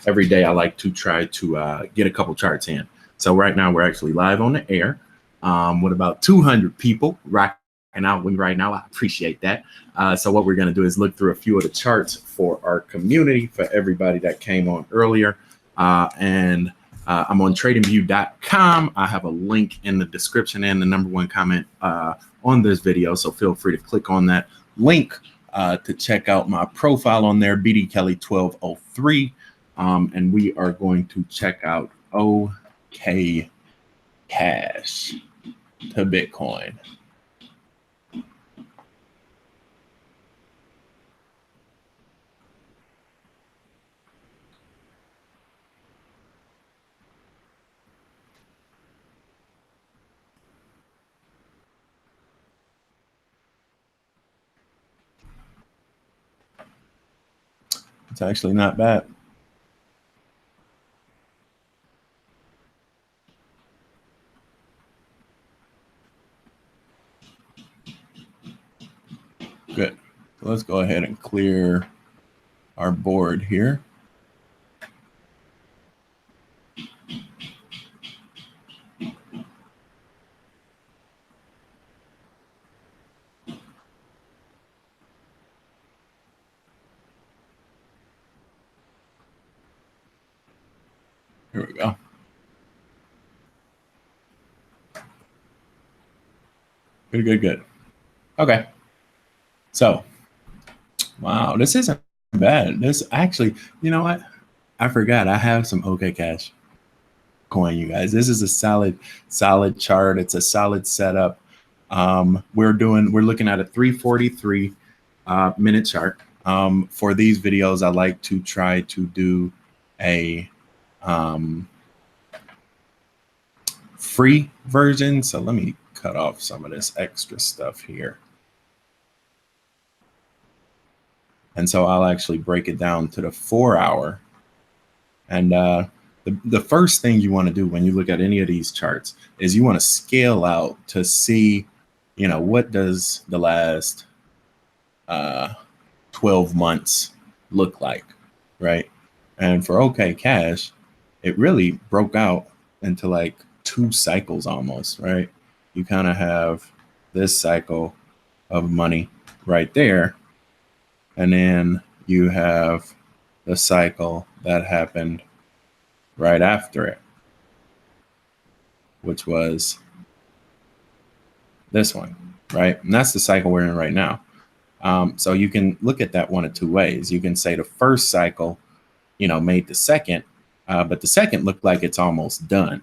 every day I like to try to get a couple charts in. So right now we're actually live on the air with about 200 people rocking out with me right now. I appreciate that. So what we're going to do is look through a few of the charts for our community, for everybody that came on earlier. I'm on tradingview.com. I have a link in the description and the #1 comment on this video. So feel free to click on that link to check out my profile on there, BD Kelly 1203. And we are going to check out OK Cash to Bitcoin. It's actually not bad. Good. So let's go ahead and clear our board here. Here we go. Good. Okay. So, wow, this isn't bad. This actually, you know what? I forgot I have some OK Cash coin, you guys. This is a solid chart. It's a solid setup. We're looking at a 343 minute chart. For these videos, I like to try to do a free version. So let me cut off some of this extra stuff here. And so I'll actually break it down to the 4 hour. And the first thing you want to do when you look at any of these charts is you want to scale out to see, you know, what does the last 12 months look like, right? And for OK Cash, it really broke out into like 2 cycles almost, right? You kind of have this cycle of money right there. And then you have the cycle that happened right after it, which was this one, right? And that's the cycle we're in right now. So you can look at that one of 2 ways. You can say the first cycle, you know, made the second, but the second looked like it's almost done,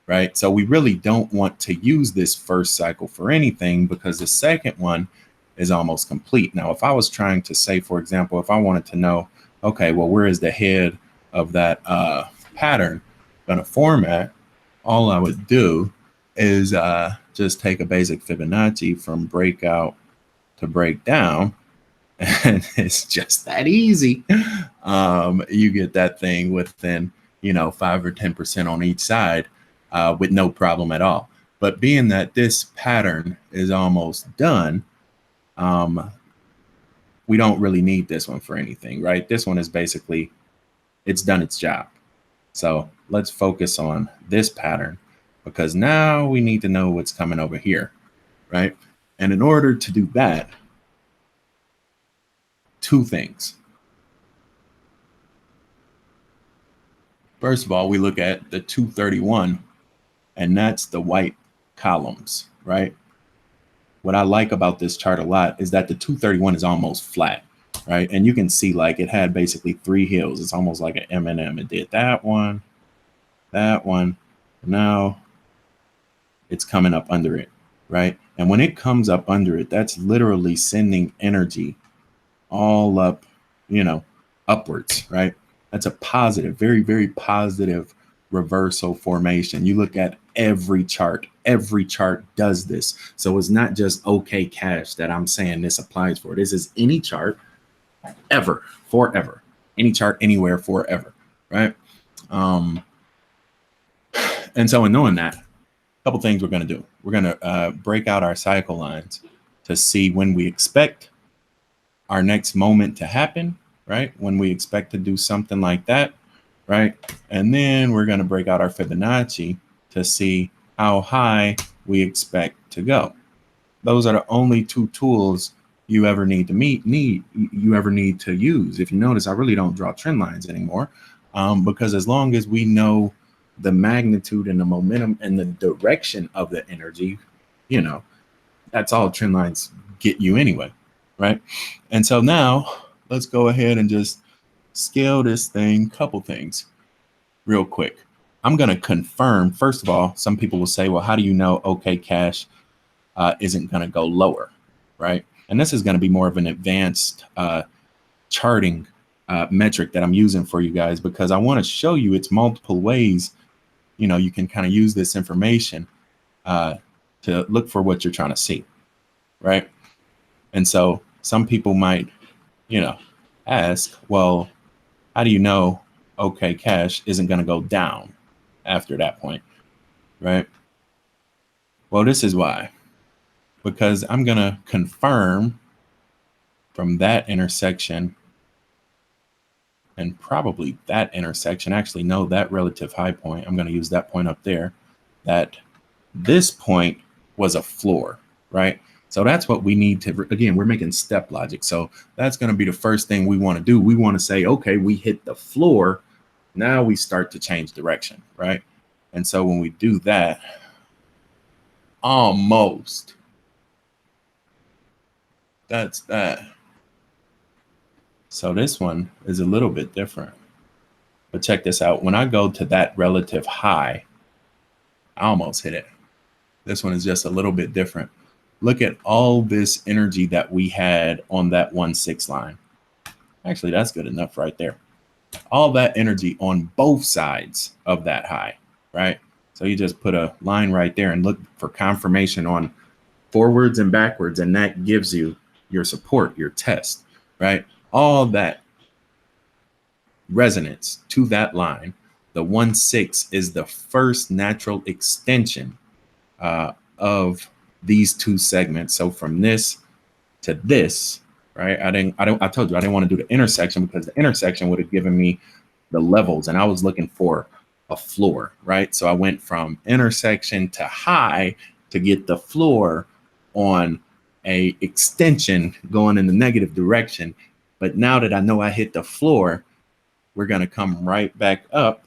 right? So we really don't want to use this first cycle for anything because the second one is almost complete. Now, if I was trying to say, for example, if I wanted to know, okay, well, where is the head of that pattern going to format, all I would do is just take a basic Fibonacci from breakout to breakdown, and it's just that easy. You get that thing within, you know, 5 or 10% on each side with no problem at all. But being that this pattern is almost done, we don't really need this one for anything, right? This one is basically, it's done its job. So let's focus on this pattern because now we need to know what's coming over here, right? And in order to do that, 2 things. First of all, we look at the 231, and that's the white columns, right? What I like about this chart a lot is that the 231 is almost flat, right? And you can see like it had basically 3 hills. It's almost like an M&M. It did that one. Now it's coming up under it, right? And when it comes up under it, that's literally sending energy all up, you know, upwards, right? That's a positive, very, very positive reversal formation. You look at every chart does this. So it's not just OK Cash that I'm saying this applies for. This is any chart ever, forever, any chart anywhere forever, right? And so in knowing that, a couple things we're going to do. We're going to break out our cycle lines to see when we expect our next moment to happen, right? When we expect to do something like that. right? And then we're going to break out our Fibonacci to see how high we expect to go. Those are the only two tools you ever need to need to use. If you notice, I really don't draw trend lines anymore, because as long as we know the magnitude and the momentum and the direction of the energy, you know, that's all trend lines get you anyway, right? And so now let's go ahead and just scale this thing. Couple things real quick. I'm going to confirm, first of all, some people will say, well, how do you know OK Cash isn't going to go lower, right? And this is going to be more of an advanced charting metric that I'm using for you guys, because I want to show you it's multiple ways, you know, you can kind of use this information to look for what you're trying to see, right? And so some people might, you know, ask, well, how do you know OK Cash isn't going to go down after that point, right? Well, this is why. Because I'm going to confirm from that intersection and probably that intersection, actually, no, that relative high point, I'm going to use that point up there, that this point was a floor, right? So that's what we need to, again, we're making step logic. So that's going to be the first thing we want to do. We want to say, okay, we hit the floor. Now we start to change direction, right? And so when we do that, almost, that's that. So this one is a little bit different. But check this out. When I go to that relative high, I almost hit it. This one is just a little bit different. Look at all this energy that we had on that 1-6 line. Actually, that's good enough right there. All that energy on both sides of that high, right? So you just put a line right there and look for confirmation on forwards and backwards, and that gives you your support, your test, right? All that resonance to that line. The 1-6 is the first natural extension of these two segments. So from this to this, right? I told you I didn't want to do the intersection, because the intersection would have given me the levels, and I was looking for a floor, right? So I went from intersection to high to get the floor on a extension going in the negative direction. But now that I know I hit the floor, we're going to come right back up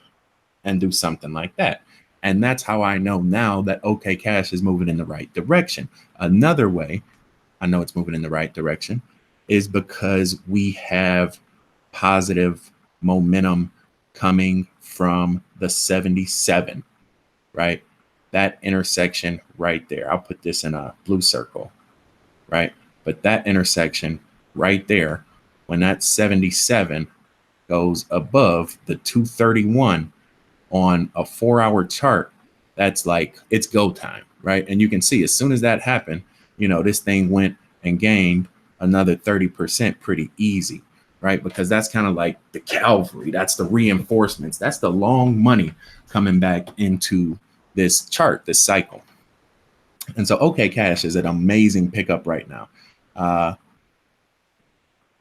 and do something like that. And that's how I know now that OK Cash is moving in the right direction. Another way I know it's moving in the right direction is because we have positive momentum coming from the 77, right? That intersection right there. I'll put this in a blue circle, right? But that intersection right there, when that 77 goes above the 231 on a 4-hour chart, that's like, it's go time, right? And you can see as soon as that happened, you know, this thing went and gained another 30% pretty easy, right? Because that's kind of like the cavalry, that's the reinforcements, that's the long money coming back into this chart, this cycle. And so OK Cash is an amazing pickup right now.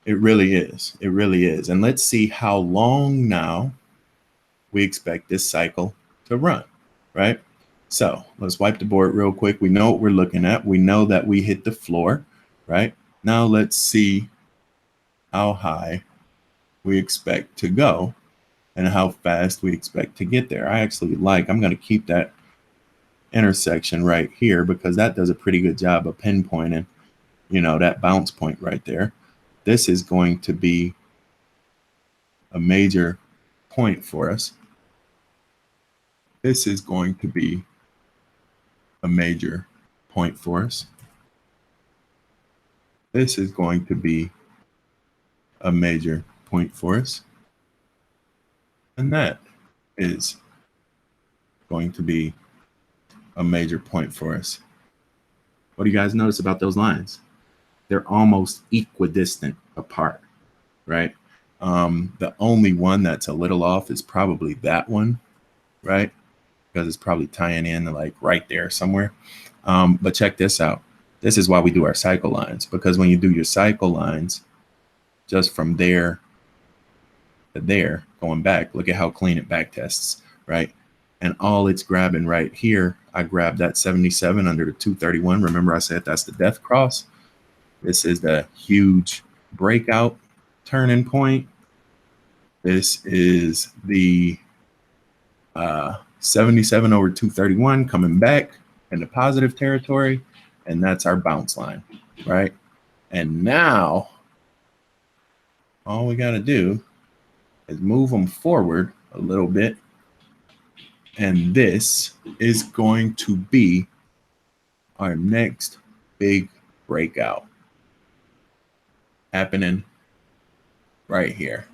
It really is. It really is. And let's see how long now we expect this cycle to run, right? So let's wipe the board real quick. We know what we're looking at. We know that we hit the floor, right? Now let's see how high we expect to go and how fast we expect to get there. I'm going to keep that intersection right here, because that does a pretty good job of pinpointing, you know, that bounce point right there. This is going to be a major point for us. This is going to be a major point for us. This is going to be a major point for us. And that is going to be a major point for us. What do you guys notice about those lines? They're almost equidistant apart, right? The only one that's a little off is probably that one, right? Because it's probably tying in like right there somewhere. But check this out. This is why we do our cycle lines, because when you do your cycle lines, just from there to there going back. Look at how clean it back tests, right? And all it's grabbing right here, I grabbed that 77 under the 231. Remember I said that's the death cross. This is the huge breakout turning point. This is the 77 over 231 coming back into positive territory. And that's our bounce line, right? And now all we got to do is move them forward a little bit. And this is going to be our next big breakout happening right here.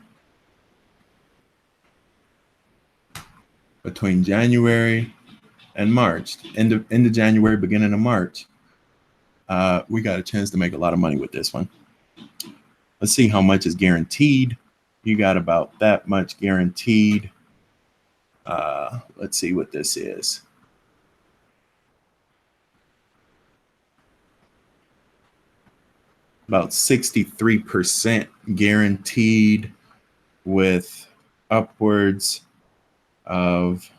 Between January and March, end of January, beginning of March, we got a chance to make a lot of money with this one. Let's see how much is guaranteed. You got about that much guaranteed. Let's see what this is. About 63% guaranteed, with upwards of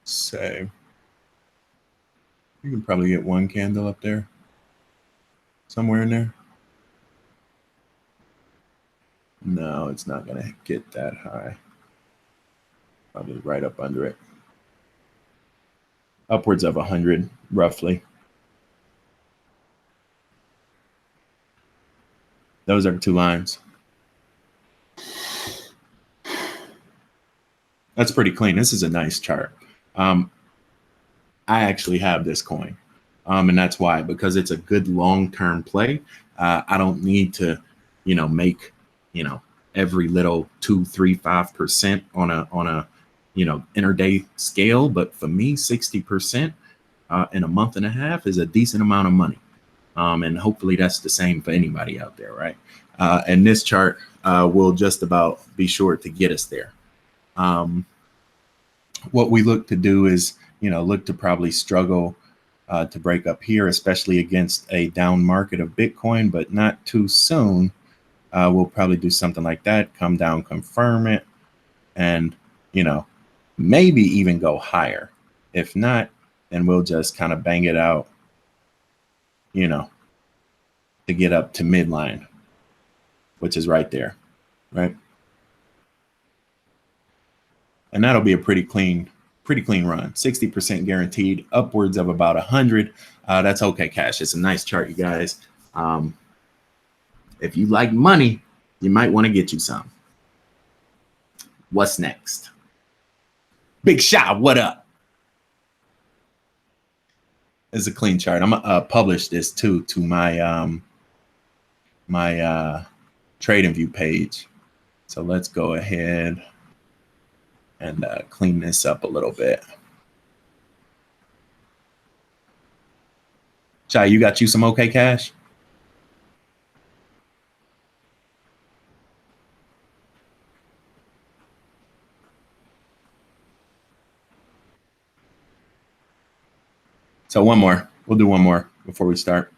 say, you can probably get one candle up there, somewhere in there. No, it's not going to get that high. Probably right up under it. Upwards of 100, roughly. Those are 2 lines. That's pretty clean. This is a nice chart. I actually have this coin. And that's why, because it's a good long-term play. I don't need to, make, every little 2, 3, 5% on a intraday scale. But for me, 60% in a month and a half is a decent amount of money. And hopefully that's the same for anybody out there, right? And this chart will just about be sure to get us there. What we look to do is, look to probably struggle to break up here, especially against a down market of Bitcoin, but not too soon. We'll probably do something like that, come down, confirm it, and, maybe even go higher. If not, then we'll just kind of bang it out, to get up to midline, which is right there, right? And that'll be a pretty clean run. 60% guaranteed, upwards of about 100. That's okay cash. It's a nice chart, you guys. If you like money, you might want to get you some. What's next? Big Shot, what up? It's a clean chart. I'm gonna publish this too to my my TradingView page. So let's go ahead and clean this up a little bit. Chai, you got you some okay cash? So one more. We'll do one more before we start.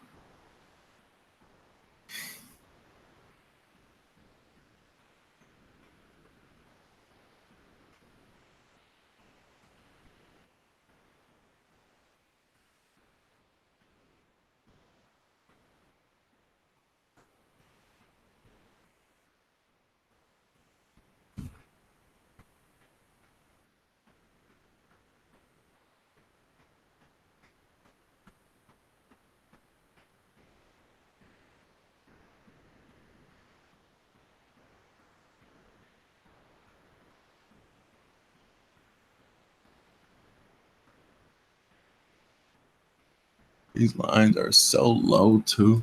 These lines are so low too.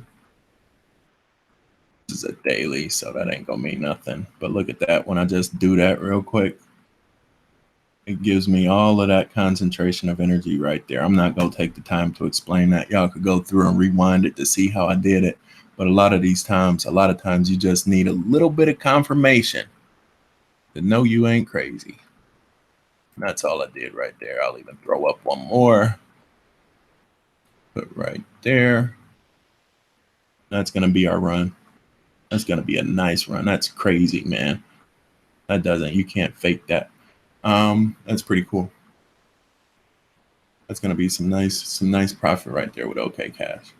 This is a daily, so that ain't gonna mean nothing. But look at that. When I just do that real quick, it gives me all of that concentration of energy right there. I'm not gonna take the time to explain that. Y'all could go through and rewind it to see how I did it. But a lot of times you just need a little bit of confirmation to know you ain't crazy. And that's all I did right there. I'll even throw up one more. Put right there. That's going to be our run. That's going to be a nice run. That's crazy, man. You can't fake that. That's pretty cool. That's going to be some nice profit right there with OK Cash.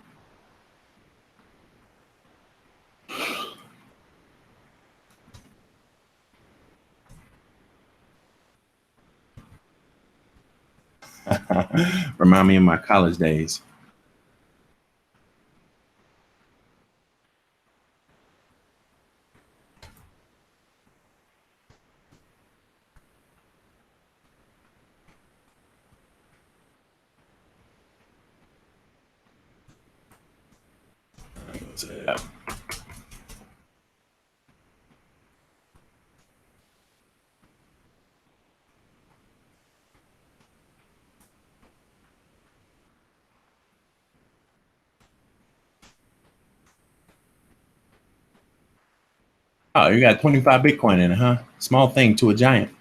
Remind me of my college days. Yeah. Oh, you got 25 Bitcoin in it, huh? Small thing to a giant.